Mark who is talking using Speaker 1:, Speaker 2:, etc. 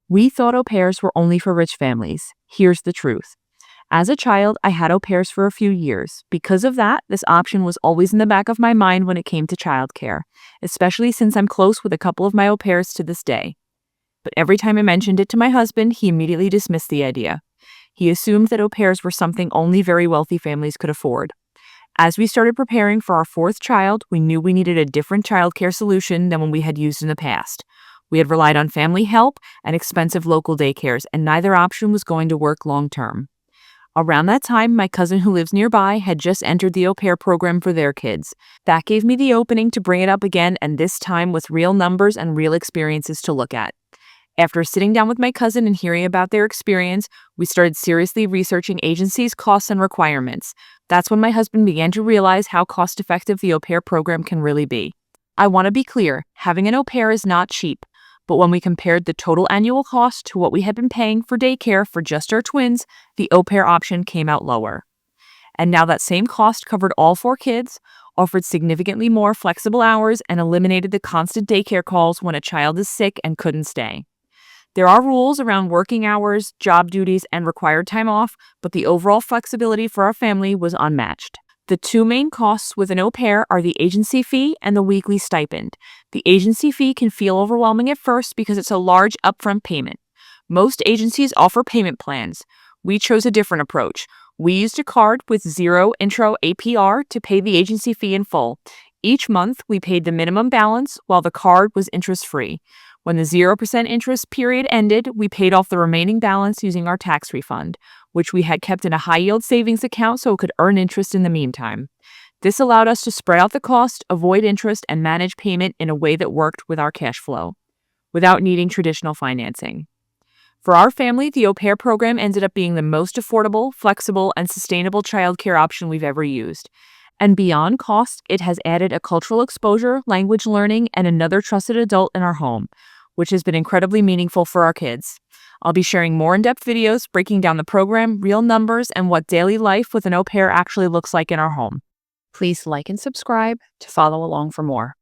Speaker 1: We thought au pairs were only for rich families. Here's the truth. As a child, I had au pairs for a few years. Because of that, this option was always in the back of my mind when it came to childcare, especially since I'm close with a couple of my au pairs to this day. But every time I mentioned it to my husband, he immediately dismissed the idea. He assumed that au pairs were something only very wealthy families could afford. As we started preparing for our fourth child, we knew we needed a different childcare solution than what we had used in the past. We had relied on family help and expensive local daycares, and neither option was going to work long term. Around that time, my cousin who lives nearby had just entered the au pair program for their kids. That gave me the opening to bring it up again, and this time with real numbers and real experiences to look at. After sitting down with my cousin and hearing about their experience, we started seriously researching agencies, costs, and requirements. That's when my husband began to realize how cost-effective the au pair program can really be. I want to be clear, having an au pair is not cheap, but when we compared the total annual cost to what we had been paying for daycare for just our twins, the au pair option came out lower. And now that same cost covered all 4 kids, offered significantly more flexible hours, and eliminated the constant daycare calls when a child is sick and couldn't stay. There are rules around working hours, job duties, and required time off, but the overall flexibility for our family was unmatched. The 2 main costs with an au pair are the agency fee and the weekly stipend. The agency fee can feel overwhelming at first because it's a large upfront payment. Most agencies offer payment plans. We chose a different approach. We used a card with 0 intro APR to pay the agency fee in full. Each month, we paid the minimum balance while the card was interest-free. When the 0% interest period ended, we paid off the remaining balance using our tax refund, which we had kept in a high-yield savings account so it could earn interest in the meantime. This allowed us to spread out the cost, avoid interest, and manage payment in a way that worked with our cash flow, without needing traditional financing. For our family, the au pair program ended up being the most affordable, flexible, and sustainable childcare option we've ever used. And beyond cost, it has added a cultural exposure, language learning, and another trusted adult in our home, which has been incredibly meaningful for our kids. I'll be sharing more in-depth videos breaking down the program, real numbers, and what daily life with an au pair actually looks like in our home. Please like and subscribe to follow along for more.